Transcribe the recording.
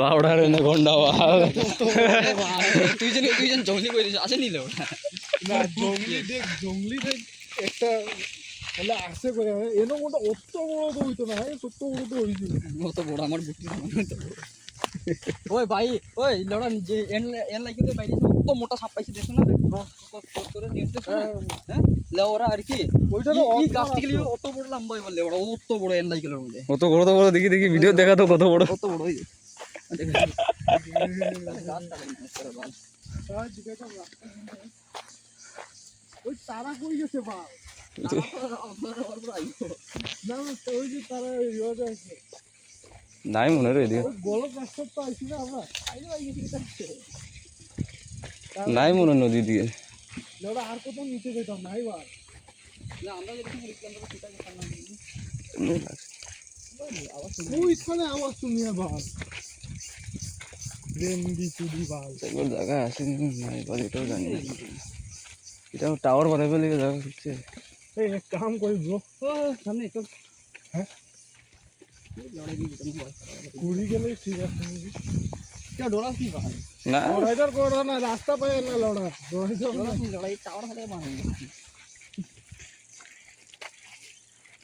louder এনে গন্ডা বাল তুই যেন জঙ্গলি করে দিস আসে নিল না জঙ্গলি দেখ একটা বলে আসে করে এনো মোটা অত বড় তো হইতো না ছোট্ট বড় তো হইছিল অত বড় আমার বুটি ওই ভাই ওই লড়া যে এন লাইকে তো বাইরে অত মোটা সাপ পাইছি দেখছ না করে নিয়ে দেখছ না হ্যাঁ লেওরা আর কি ওইটা তো এই গাছ থেকে অত বড় লম্বা হইবল লেওরা অত বড় এন লাইকের মধ্যে কত বড় দেখি ভিডিও দেখা তো কত বড় অত বড় হই ওই তারা কই গেছে বা না ওই যে তারা রিওয়াজ আছে নাই মনে রে এদিকে গলক রাস্তা তো আইছি না আমরা নাই মনে নদী দিয়ে ওরা আর কত নিচে যেতাম নাই বা না আমরা যখন রিক্লাম আমরা সেটা করতাম না ওইখানে আওয়াজ শুনি আবার রেন্ডি চুরি বাল সেগুলো জায়গা আছে নাই বল এটাও জানি না এটা টাওয়ার বানাবে লাগে জায়গা হচ্ছে এই এক কাম করি ব্রো সামনে তো হ্যাঁ লড়াই দিয়ে দিতাম ঘুরি গেলে ঠিক আছে কেউ ডোরা কি ভাই না লড়াইটার করো না রাস্তা পায় না লড়া লড়াই টাওয়ার হাতে বানাই